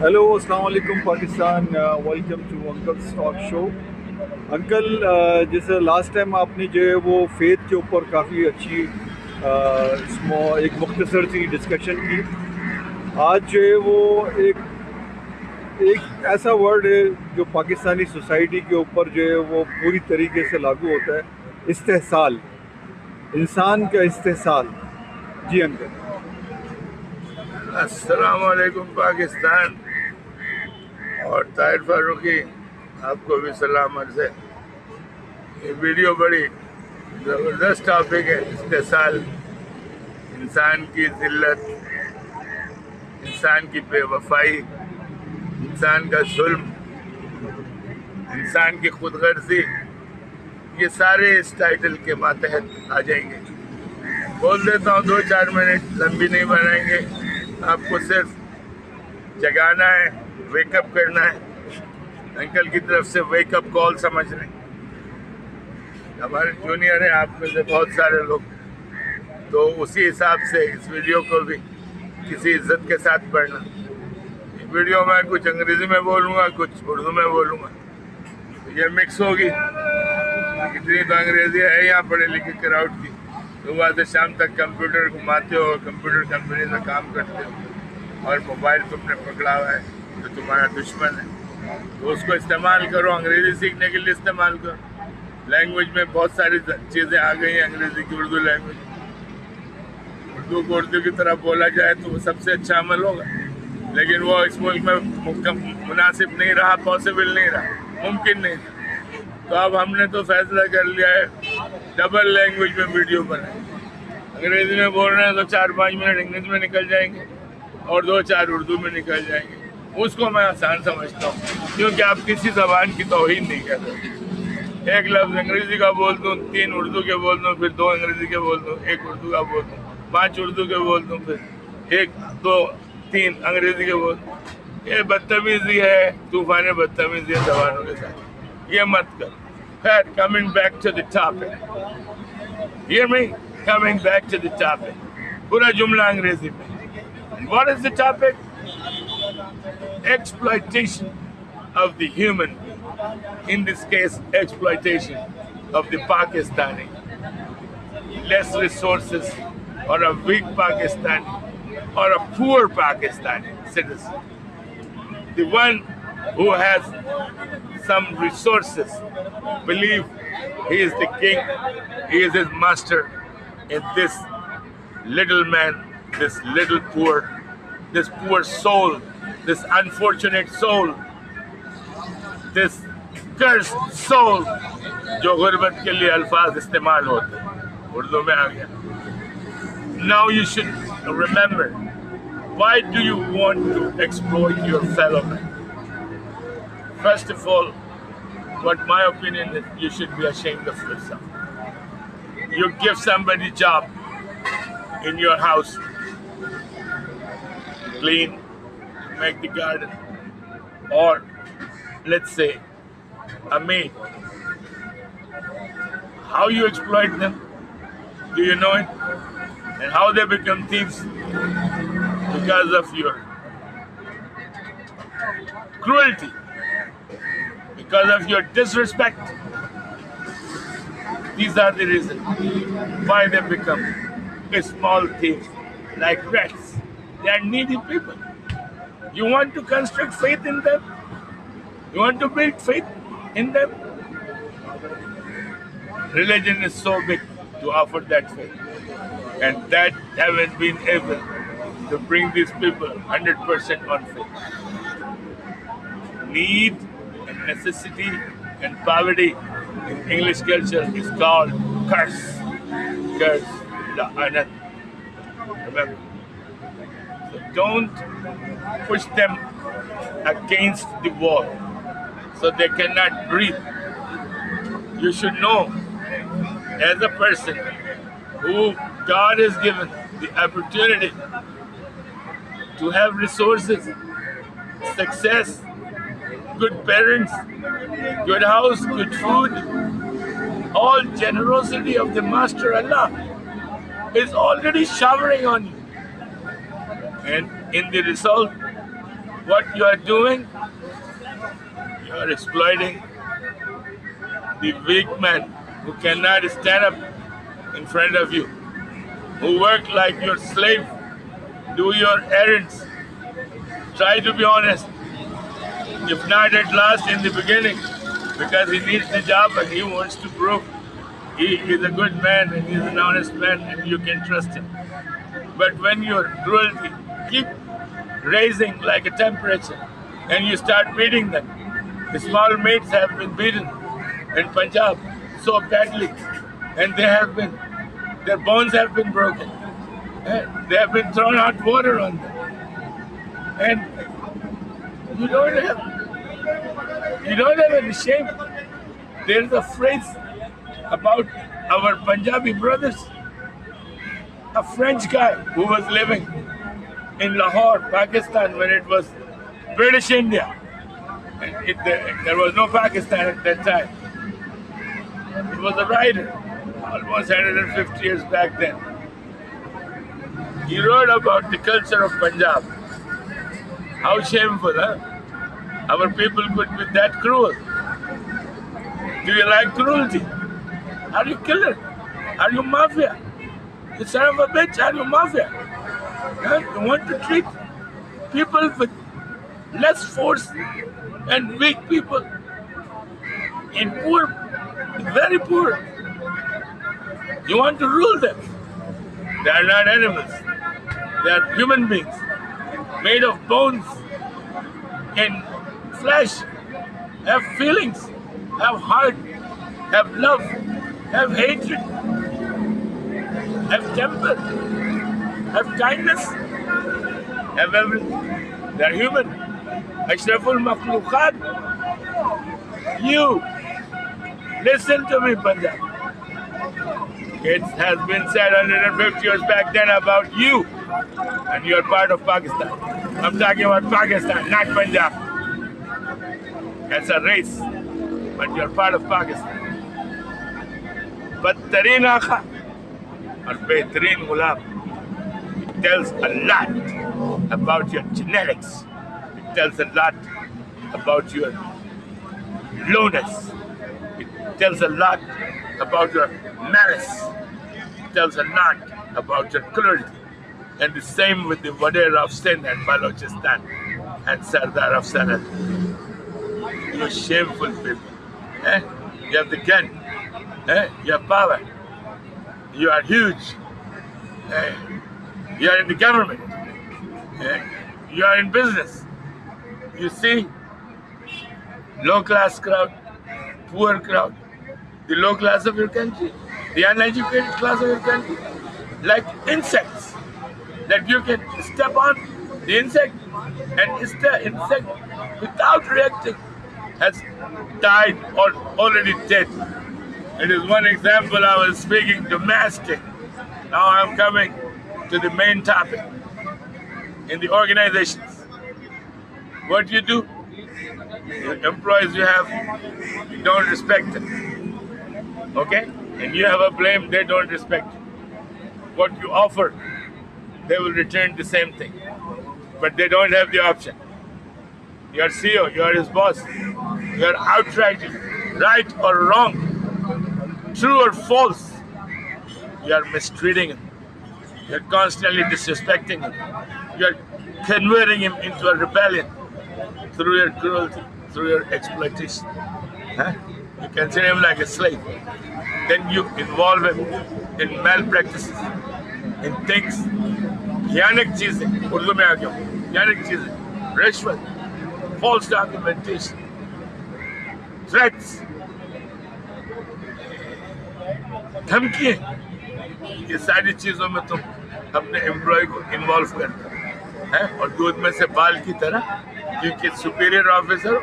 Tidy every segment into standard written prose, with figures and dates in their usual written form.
Hello السلام علیکم Pakistan, welcome to uncle's talk show. Uncle, جیسے لاسٹ ٹائم آپ نے جو ہے وہ فیتھ کے اوپر کافی اچھی ایک مختصر سی ڈسکشن کی. آج جو ہے وہ ایک ایسا ورڈ ہے جو پاکستانی سوسائٹی کے اوپر جو ہے وہ پوری طریقے سے لاگو ہوتا ہے: استحصال، انسان کا استحصال. جی انکل. السلام علیکم پاکستان اور طاہر فاروقی، آپ کو بھی سلام عرض ہے. یہ ویڈیو بڑی زبردست ٹاپک ہے. استحصال، انسان کی ذلت، انسان کی بے وفائی، انسان کا ظلم، انسان کی خود غرضی، یہ سارے اس ٹائٹل کے ماتحت آ جائیں گے. بول دیتا ہوں 2-4 منٹ، لمبی نہیں بنائیں گے. آپ کو صرف جگانا ہے، ویک اپ کرنا ہے. انکل کی طرف سے ویک اپ کال سمجھ لیں. ہمارے جونیئر ہیں آپ میں سے بہت سارے لوگ، تو اسی حساب سے اس ویڈیو کو بھی کسی عزت کے ساتھ پڑھنا. ویڈیو میں کچھ انگریزی میں بولوں گا، کچھ اردو میں بولوں گا، یہ مکس ہوگی. اتنی تو انگریزی ہے یہاں پڑھے لکھے کراؤڈ کی. صبح سے شام تک کمپیوٹر گھماتے ہو، کمپیوٹر کمپنی میں کام کرتے ہو، اور موبائل تم نے پکڑا ہوا ہے تو تمہارا دشمن ہے. تو اس کو استعمال کرو، انگریزی سیکھنے کے لیے استعمال کرو. لینگویج میں بہت ساری چیزیں آ گئی ہیں انگریزی کی اردو لینگویج. اردو کو اردو کی طرح بولا جائے تو وہ سب سے اچھا عمل ہوگا، لیکن وہ اس ملک میں مناسب نہیں رہا، پاسبل نہیں رہا، ممکن نہیں تھا. تو اب ہم نے تو فیصلہ کر لیا ہے ڈبل لینگویج میں ویڈیو بنائیں. انگریزی میں بول رہے ہیں تو 4-5 منٹ انگریزی میں نکل جائیں گے اور 2-4 اردو میں نکل جائیں گے. اس کو میں آسان سمجھتا ہوں، کیونکہ آپ کسی زبان کی توہین نہیں کر رہے. ایک لفظ انگریزی کا بول دوں، 3 اردو کے بول دوں، پھر 2 انگریزی کے بول دوں، 1 اردو کا بول دوں، 5 اردو کے بول دوں، پھر 1 2 3 انگریزی کے بول دوں. یہ بدتمیزی ہے، طوفان بدتمیزی ہے زبانوں کے ساتھ. یہ مت کر. خیر، coming back to the topic. Hear me? Coming back to the topic. پورا جملہ انگریزی میں. What is the topic? Exploitation of the human being. In this case, exploitation of the Pakistani. Less resources, or a weak Pakistani, or a poor Pakistani citizen. The one who has some resources believe he is the king, he is his master, and this little man, this little this poor soul, this unfortunate soul, this cursed soul, جو غربت کے لیے الفاظ استعمال ہوتے ہیں، اردو میں آ گیا. Now you should remember, why do you want to exploit your fellow man? First of all, what my opinion is, you should be ashamed of yourself. You give somebody a job in your house, clean, make the garden, or let's say a maid. How you exploit them? Do you know it? And how they become thieves? Because of your cruelty, because of your disrespect. These are the reasons why they become a small thieves, like rats. They are needy people. You want to construct faith in them? You want to build faith in them? Religion is so big to offer that faith, and that haven't been able to bring these people 100% on faith. Need and necessity and poverty in English culture is called curse. Curse, la'anat. Remember. So don't push them against the wall so they cannot breathe. You should know, as a person who God has given the opportunity to have resources, success, good parents, good house, good food, all generosity of the Master Allah is already showering on you. And in the result, what you are doing, you are exploiting the weak man who cannot stand up in front of you, who work like your slave, do your errands. Try to be honest, if not at last, in the beginning, because he needs the job and he wants to prove he is a good man and he's an honest man and you can trust him. But when your cruelty keep raising like a temperature and you start beating them, the small mates have been beaten in Punjab so badly, and their bones have been broken. They have been thrown hot water on them. And you don't have any shame. There is a phrase about our Punjabi brothers. A French guy who was living in Lahore, Pakistan, when it was British India. And there was no Pakistan at that time. He was a writer, almost 150 years back then. He wrote about the culture of Punjab. How shameful, huh? Our people could be that cruel. Do you like cruelty? Are you killer? Are you mafia? You son of a bitch, are you mafia? Huh? You want to treat people with less force and weak people in poor, very poor. You want to rule them. They are not animals. They are human beings made of bones and flesh, have feelings, have heart, have love, have hatred, have temper, have kindness, have everything. They are human. Ashraful Makhluqat. You, listen to me, Punjab. It has been said 150 years back then about you, and you are part of Pakistan. I'm talking about Pakistan, not Punjab. That's a race, but you're part of Pakistan. Badtareen Akha or Behtareen Ghulam. It tells a lot about your genetics. It tells a lot about your lowness. It tells a lot about your malice. It tells a lot about your cruelty. And the same with the Vadera of Sindh and Balochistan and Sardar of Sarhad. You shameful people. You have the gun. You have power. You are huge. You are in the government. You are in business. You see, low class crowd, poor crowd, the low class of your country, the uneducated class of your country, like insects that you can step on the insect, and the insect without reacting has died or already dead. It is one example. I was speaking domestic. Now I'm coming to the main topic. In the organizations, what you do, the employees you have, you don't respect them. Okay? And you have a blame, they don't respect you. What you offer, they will return the same thing. But they don't have the option. Your CEO, you are his boss. You are outright right or wrong, true or false. You are mistreating him. You are constantly disrespecting him. You are converting him into a rebellion through your cruelty, through your exploitation. You consider him like a slave. Then you involve him in malpractices, in things, khiyanak cheezein, Urdu mein aa gaya hu, khiyanak cheezein, rishwat, false documentation, threats, دھمکیے. یہ ساری چیزوں میں تم اپنے employee کو involve کرتے ہیں اور دودھ میں سے بال کی طرح, کیونکہ سپیریئر آفیسر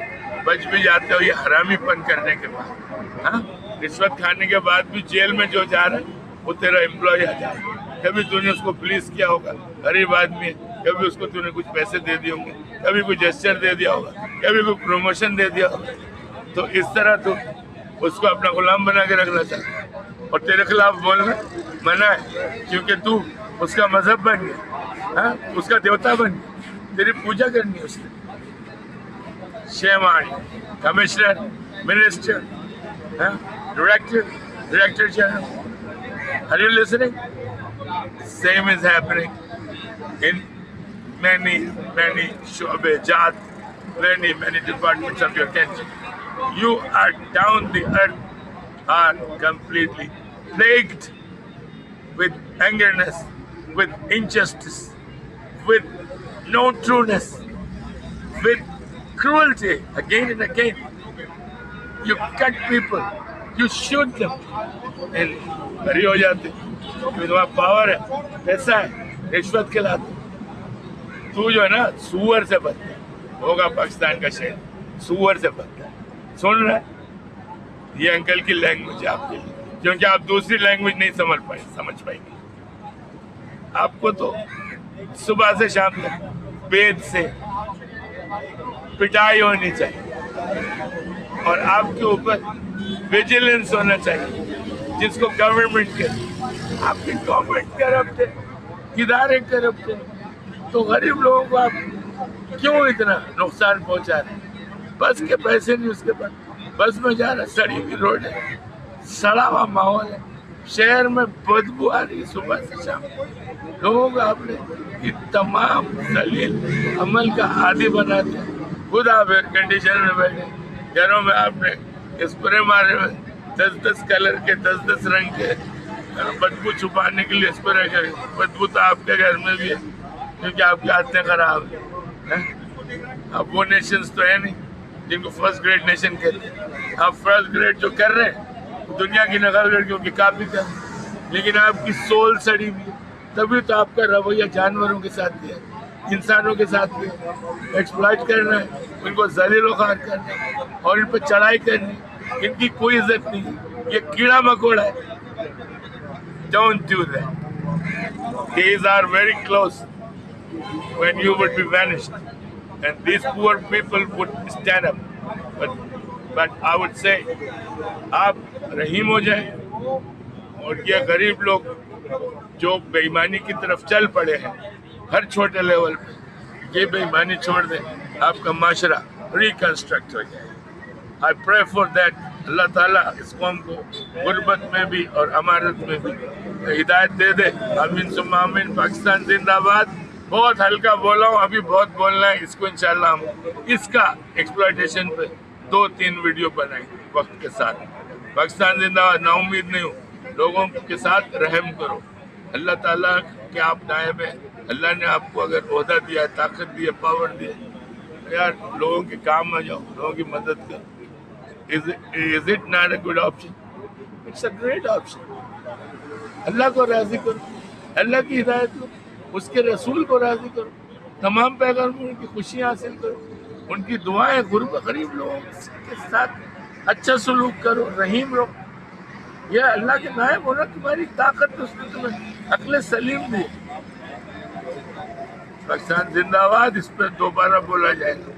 بچ بھی جاتے ہو یہ حرامی پن کرنے کے بعد. رشوت کھانے کے بعد بھی جیل میں جو جا رہا ہے وہ تیرا امپلائی آ جائے. کبھی تو نے اس کو پولیس کیا ہوگا, غریب آدمی ہے, کبھی اس کو تو نے کچھ پیسے دے دیے ہوں گے, کبھی کوئی جسچر دے دیا ہوگا, کبھی کوئی پروموشن دے دیا ہوگا. تو اس طرح تو اس کو اپنا غلام بنا کے رکھنا چاہتا ہے, اور تیرے خلاف بولنا منع ہے کیونکہ تو اس کا مذہب بن گیا, اس کا دیوتا بن گیا, تیری پوجا کرنی ہے اس نے. Shame on you. Commissioner, Minister, Director General. Are you listening? Same is happening in many shobejat, many departments of your country. You are down the earth, are completely plagued with angerness, with injustice, with no trueness, with cruelty again and again. You cut people, you shoot them, and बरी हो जाते क्योंकि तुम्हारा power है, पैसा है, रिश्वत खिलाते। तू जो है ना सुअर से बनता है, होगा पाकिस्तान का शहर, सुअर से बनता है। सुन रहा है? ये अंकल की लैंग्वेज है आपके लिए, क्योंकि आप दूसरी लैंग्वेज नहीं समझ पाएंगे। आपको तो सुबह से शाम तक वेद से पिटाई होनी चाहिए और आपके ऊपर विजिलेंस होना चाहिए, जिसको गवर्नमेंट करे। आपकी गवर्नमेंट करप्ट है, इदारे करप्ट है, तो गरीब लोगों को आप क्यों इतना नुकसान पहुंचा रहे हैं? बस के पैसे नहीं उसके पास, बस में जा रहा, सड़ी हुई रोड है, सड़ा हुआ माहौल है, शहर में बदबू आ रही है सुबह से शाम। लोगों को आपने ये तमाम दलील अमल का आदी बना दिया। खुद आप एयर कंडीशनर में बैठे, घरों में आपने स्प्रे मारे हुए 10-10 कलर के 10-10 रंग के, बदबू छुपाने के लिए स्प्रे करे। बदबू तो आपके घर में भी है क्योंकि आपकी आदतें खराब है। अब वो नेशंस तो है नहीं जिनको फर्स्ट ग्रेड नेशन कहते हैं। आप फर्स्ट ग्रेड जो कर रहे हैं दुनिया की नकल लड़कियों की कापी कर, लेकिन आपकी सोल सड़ी हुई है। तभी तो आपका रवैया जानवरों के साथ भी है, इंसानों के साथ भी है। एक्सप्लॉइट करना है, उनको ज़लील-ओ-ख़ार करना है और इन पर चढ़ाई करनी, इनकी कोई इज्जत नहीं है। ये कीड़ा मकोड़ा है। Don't do that. Days are very close when you would be vanished, and these poor people would stand up. But I would say, आप रहीम हो जाएं और ये गरीब लोग जो बेईमानी की तरफ चल पड़े हैं हर छोटे लेवल पे, ये बेईमानी छोड़ दें, आपका माशरा रिकंस्ट्रक्ट हो जाए। I pray for that. अल्लाह ताला इस कौम को गुर्बत में भी और अमारत में भी हिदायत दे दे। आमीन सुम्मा आमीन। पाकिस्तान जिंदाबाद। बहुत हल्का बोला हूँ, अभी बहुत बोलना है इसको। इंशाल्लाह हम इसका एक्सप्लॉयटेशन पे 2-3 वीडियो बनाएंगे वक्त के साथ। पाकिस्तान जिंदाबाद। नाउम्मीद नहीं हूँ, लोगों के साथ रहम करो। अल्लाह ताला के आप नायब हैं। अल्लाह ने आपको अगर ओहदा दिया, ताकत दी, पावर दी, यार लोगों के काम आ जाओ, लोगों की मदद करो। Is it not a good option? It's a great option. अल्लाह को राजी करो, अल्लाह की हिदायत लो, उसके रसूल को राजी करो, तमाम पैगंबरों की खुशियाँ हासिल करो, उनकी दुआएं, गरीब लोगों के साथ अच्छा सलूक करो, रहीम रहो। यह अल्लाह के नायब होना तुम्हारी ताकत, उसने तुम्हें अक्ल सलीम दी। पाकिस्तान जिंदाबाद। इस पर दोबारा बोला जाएगा।